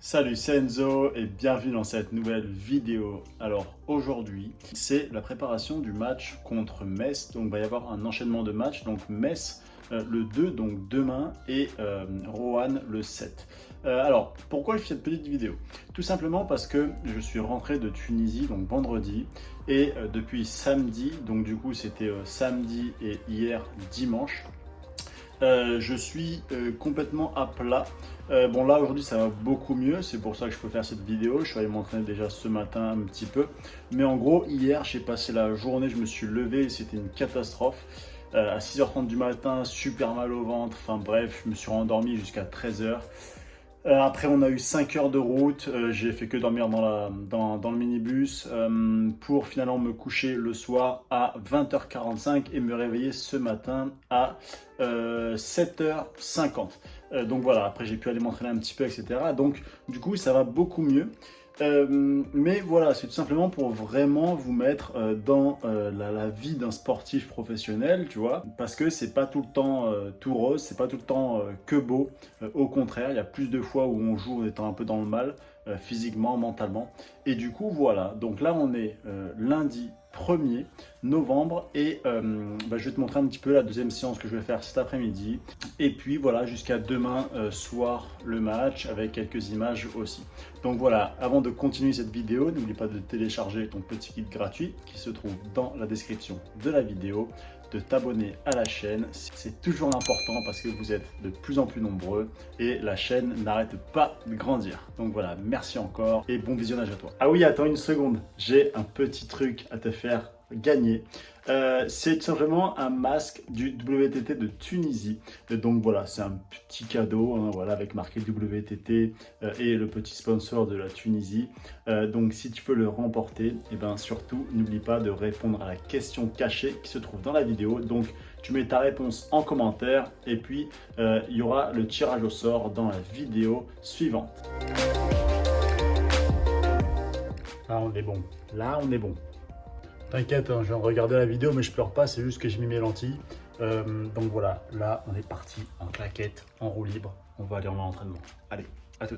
Salut, c'est Enzo et bienvenue dans cette nouvelle vidéo. Alors aujourd'hui, c'est la préparation du match contre Metz. Donc il va y avoir un enchaînement de matchs. Donc Metz le 2, donc demain, et Roanne le 7. Alors pourquoi je fais cette petite vidéo? Tout simplement parce que je suis rentré de Tunisie, donc vendredi, et depuis samedi, donc du coup c'était samedi et hier dimanche. Je suis complètement à plat. Bon là aujourd'hui ça va beaucoup mieux, c'est pour ça que je peux faire cette vidéo. Je suis allé m'entraîner déjà ce matin un petit peu. Mais en gros hier j'ai passé la journée, je me suis levé et c'était une catastrophe. À 6h30 du matin, super mal au ventre, enfin bref, je me suis rendormi jusqu'à 13h. Après, on a eu 5 heures de route. J'ai fait que dormir dans le minibus pour finalement me coucher le soir à 20h45 et me réveiller ce matin à 7h50. Donc voilà, après j'ai pu aller m'entraîner un petit peu, etc. Donc du coup, ça va beaucoup mieux. Mais voilà, c'est tout simplement pour vraiment vous mettre dans la vie d'un sportif professionnel, tu vois, parce que c'est pas tout le temps tout rose, c'est pas tout le temps que beau. Au contraire, il y a plus de fois où on joue en étant un peu dans le mal, physiquement, mentalement. Et du coup, voilà, donc là on est lundi 1er novembre et je vais te montrer un petit peu la deuxième séance que je vais faire cet après-midi. Et puis voilà, jusqu'à demain soir le match avec quelques images aussi. Donc voilà, avant de continuer cette vidéo, n'oublie pas de télécharger ton petit kit gratuit qui se trouve dans la description de la vidéo, de t'abonner à la chaîne. C'est toujours important parce que vous êtes de plus en plus nombreux et la chaîne n'arrête pas de grandir. Donc voilà, merci encore et bon visionnage à toi. Ah oui, attends une seconde, j'ai un petit truc à te faire gagner. C'est tout simplement un masque du WTT de Tunisie. Et donc voilà, c'est un petit cadeau, hein, voilà, avec marqué WTT et le petit sponsor de la Tunisie. Donc si tu veux le remporter, et ben surtout n'oublie pas de répondre à la question cachée qui se trouve dans la vidéo. Donc tu mets ta réponse en commentaire et puis il y aura le tirage au sort dans la vidéo suivante. Là on est bon, là on est bon. T'inquiète, hein, je viens de regarder la vidéo, mais je pleure pas, c'est juste que j'ai mis mes lentilles. Donc voilà, là, on est parti en claquette, en roue libre. On va aller en entraînement. Allez, à tout.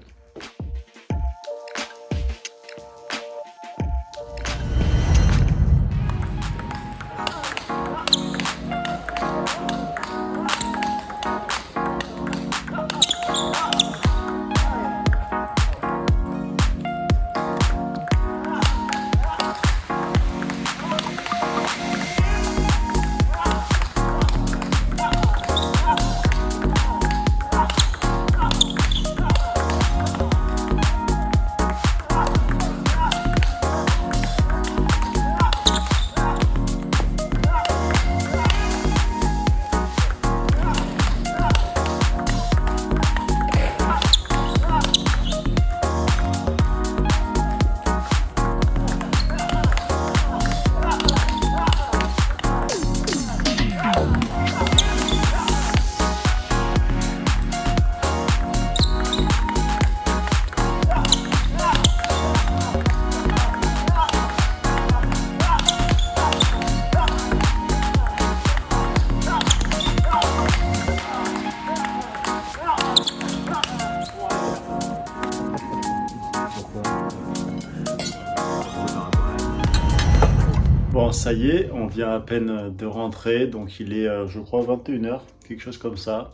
Bon, ça y est, on vient à peine de rentrer, donc il est, je crois, 21h, quelque chose comme ça.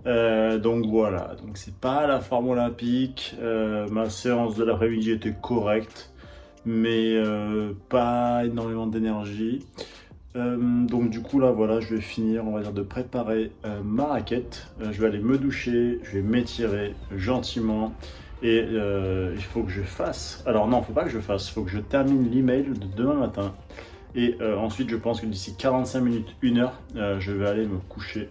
Donc voilà, donc c'est pas la forme olympique. Ma séance de l'après-midi était correcte, mais pas énormément d'énergie. Donc du coup là, voilà, je vais finir, on va dire, de préparer ma raquette. Je vais aller me doucher, je vais m'étirer gentiment. Et il faut que je fasse. Alors non, il ne faut pas que je fasse, il faut que je termine l'email de demain matin. Et ensuite, je pense que d'ici 45 minutes, 1 heure, je vais aller me coucher.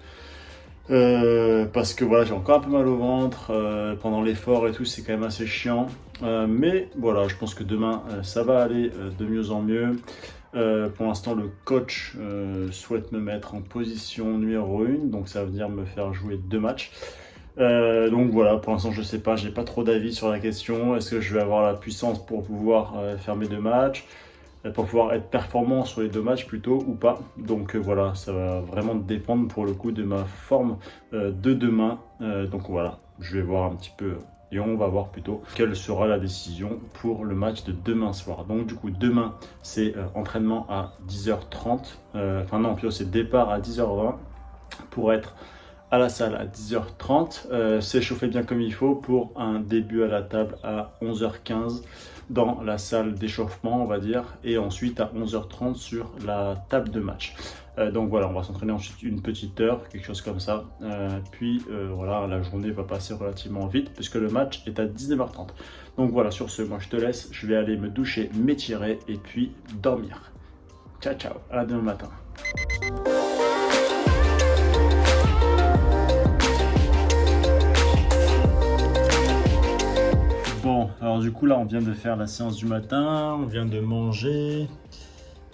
Parce que voilà, j'ai encore un peu mal au ventre pendant l'effort et tout, c'est quand même assez chiant. Mais voilà, je pense que demain, ça va aller de mieux en mieux. Pour l'instant, le coach souhaite me mettre en position numéro 1, donc ça veut dire me faire jouer 2 matchs. Donc voilà, pour l'instant je sais pas, j'ai pas trop d'avis sur la question. Est-ce que je vais avoir la puissance pour pouvoir faire mes 2 matchs, pour pouvoir être performant sur les 2 matchs plutôt ou pas. Donc voilà, ça va vraiment dépendre pour le coup de ma forme de demain. Donc voilà, je vais voir un petit peu et on va voir plutôt quelle sera la décision pour le match de demain soir. Donc du coup, demain, c'est entraînement à 10h30, enfin non, plutôt c'est départ à 10h20 pour être à la salle à 10h30, s'échauffer bien comme il faut pour un début à la table à 11h15 dans la salle d'échauffement, on va dire, et ensuite à 11h30 sur la table de match. Donc voilà, on va s'entraîner ensuite une petite heure, quelque chose comme ça. Puis voilà, la journée va passer relativement vite puisque le match est à 19h30. Donc voilà, sur ce, moi je te laisse, je vais aller me doucher, m'étirer et puis dormir. Ciao ciao, à demain matin. Bon, alors du coup là on vient de faire la séance du matin, on vient de manger.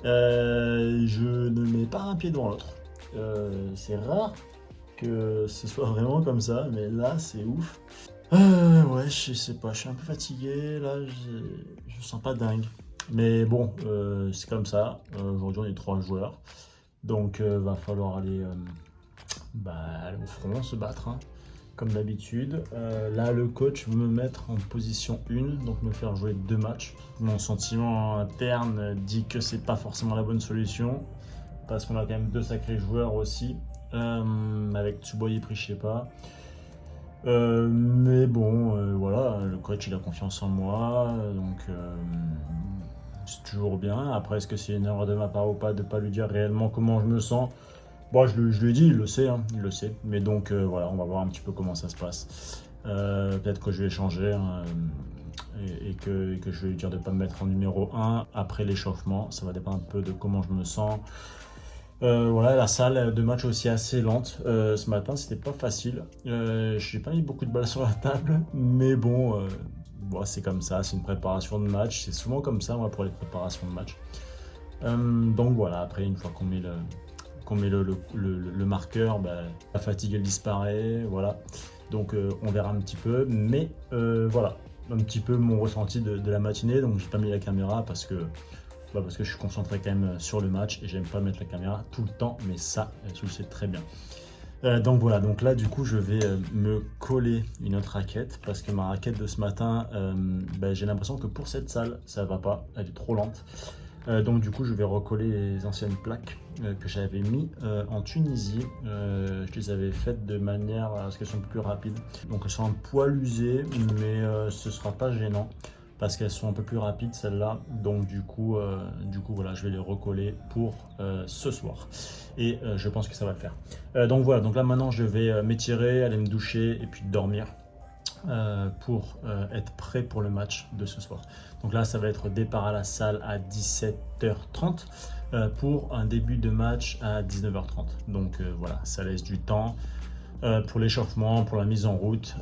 Je ne mets pas un pied devant l'autre. C'est rare que ce soit vraiment comme ça, mais là c'est ouf. Ouais, je sais pas, je suis un peu fatigué, là je me sens pas dingue. Mais bon, c'est comme ça. Aujourd'hui on est 3 joueurs, donc va falloir aller au front, se battre, hein, comme d'habitude. Là le coach veut me mettre en position 1, donc me faire jouer 2 matchs. Mon sentiment interne dit que c'est pas forcément la bonne solution, parce qu'on a quand même 2 sacrés joueurs aussi, avec Tsuboyi pris je sais pas. Mais bon, voilà, le coach il a confiance en moi, donc c'est toujours bien. Après, est-ce que c'est une erreur de ma part ou pas de pas lui dire réellement comment je me sens? Bon, je lui ai dit, il le sait, hein, il le sait. Mais donc voilà, on va voir un petit peu comment ça se passe. Peut-être que je vais changer, hein, et que je vais lui dire de ne pas me mettre en numéro 1 après l'échauffement. Ça va dépendre un peu de comment je me sens. Voilà, la salle de match aussi assez lente. Ce matin, c'était pas facile. Je n'ai pas mis beaucoup de balles sur la table, mais bon, c'est comme ça, c'est une préparation de match. C'est souvent comme ça, moi, pour les préparations de match. Donc voilà, après, une fois qu'on met le marqueur, la fatigue elle disparaît, voilà. Donc on verra un petit peu, mais voilà, un petit peu mon ressenti de la matinée. Donc j'ai pas mis la caméra parce que je suis concentré quand même sur le match et j'aime pas mettre la caméra tout le temps, mais ça, tu le sais très bien. Donc voilà, donc là du coup je vais me coller une autre raquette parce que ma raquette de ce matin, j'ai l'impression que pour cette salle ça va pas, elle est trop lente. Donc du coup je vais recoller les anciennes plaques que j'avais mis en Tunisie. Je les avais faites de manière à ce qu'elles soient un peu plus rapides. Donc elles sont un poil usées, mais ce sera pas gênant parce qu'elles sont un peu plus rapides celles-là. Donc du coup voilà, je vais les recoller pour ce soir. Et je pense que ça va le faire. Donc voilà, donc là maintenant je vais m'étirer, aller me doucher et puis dormir. Pour être prêt pour le match de ce soir. Donc là, ça va être départ à la salle à 17h30 pour un début de match à 19h30. Donc voilà, ça laisse du temps pour l'échauffement, pour la mise en route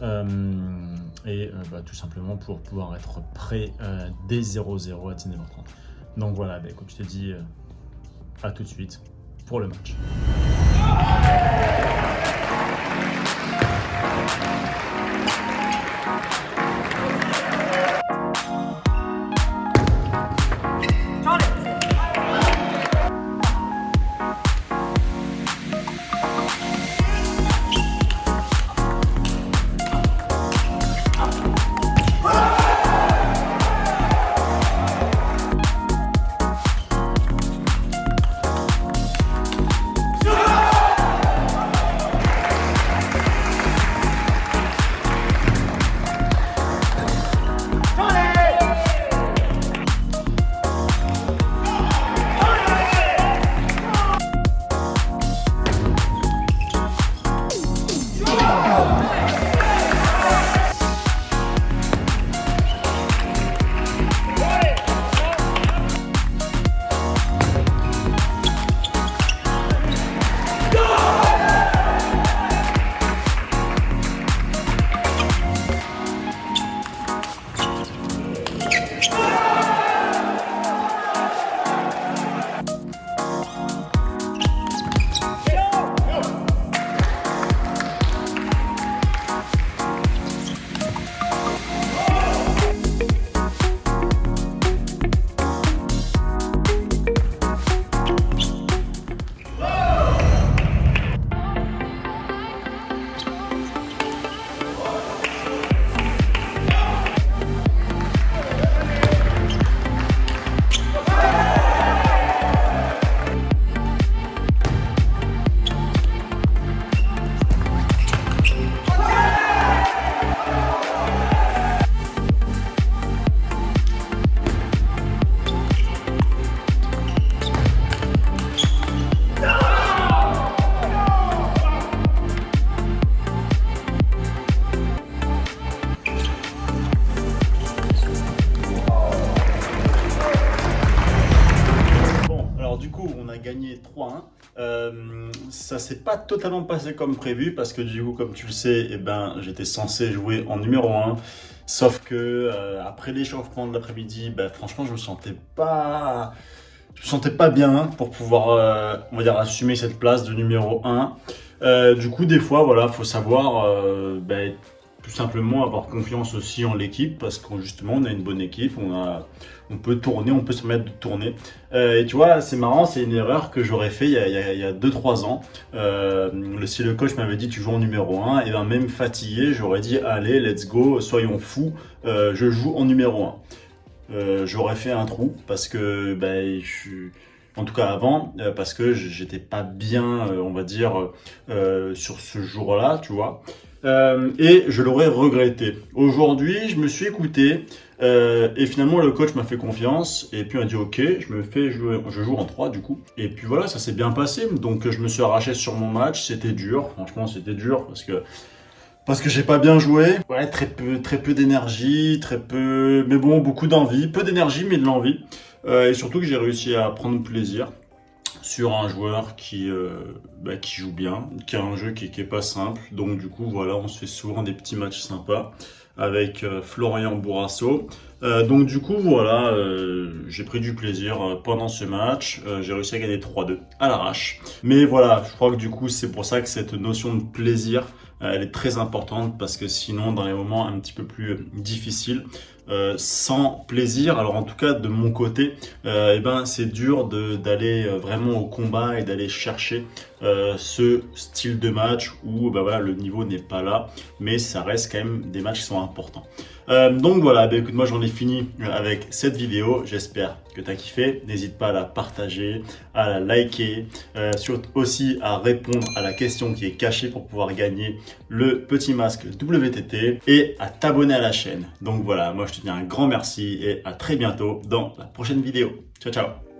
et tout simplement pour pouvoir être prêt dès 00 à 19h30. Donc voilà, comme je t'ai dit, à tout de suite pour le match. 3-1. Ça s'est pas totalement passé comme prévu parce que du coup, comme tu le sais, eh ben, j'étais censé jouer en numéro 1. Sauf que après l'échauffement de l'après-midi, ben, franchement, je me sentais pas bien pour pouvoir, on va dire, assumer cette place de numéro 1. Du coup, des fois, voilà, faut savoir ben, tout simplement avoir confiance aussi en l'équipe parce que justement, on a une bonne équipe, on peut tourner, on peut se permettre de tourner. Et tu vois, c'est marrant, c'est une erreur que j'aurais fait il y a 2-3 ans. Si le coach m'avait dit tu joues en numéro 1, et ben même fatigué, j'aurais dit allez, let's go, soyons fous, je joue en numéro 1. J'aurais fait un trou parce que en tout cas avant, parce que j'étais pas bien, on va dire, sur ce jour-là, tu vois. Et je l'aurais regretté. Aujourd'hui, je me suis écouté et finalement le coach m'a fait confiance et puis il m'a dit ok, je joue en 3 du coup. Et puis voilà, ça s'est bien passé. Donc je me suis arraché sur mon match, c'était dur, franchement c'était dur parce que j'ai pas bien joué. Ouais, très peu d'énergie, mais bon, beaucoup d'envie. Peu d'énergie, mais de l'envie. Et surtout que j'ai réussi à prendre plaisir sur un joueur qui joue bien, qui a un jeu qui est pas simple. Donc du coup, voilà, on se fait souvent des petits matchs sympas avec Florian Bourrasso. Donc du coup, voilà, j'ai pris du plaisir pendant ce match. J'ai réussi à gagner 3-2 à l'arrache. Mais voilà, je crois que du coup, c'est pour ça que cette notion de plaisir, elle est très importante parce que sinon, dans les moments un petit peu plus difficiles, sans plaisir, alors en tout cas de mon côté, c'est dur d'aller vraiment au combat et d'aller chercher ce style de match où voilà, le niveau n'est pas là, mais ça reste quand même des matchs qui sont importants. Donc voilà, écoute, moi j'en ai fini avec cette vidéo, j'espère que tu as kiffé, n'hésite pas à la partager, à la liker, aussi à répondre à la question qui est cachée pour pouvoir gagner le petit masque WTT et à t'abonner à la chaîne. Donc voilà, moi je te dis un grand merci et à très bientôt dans la prochaine vidéo. Ciao ciao.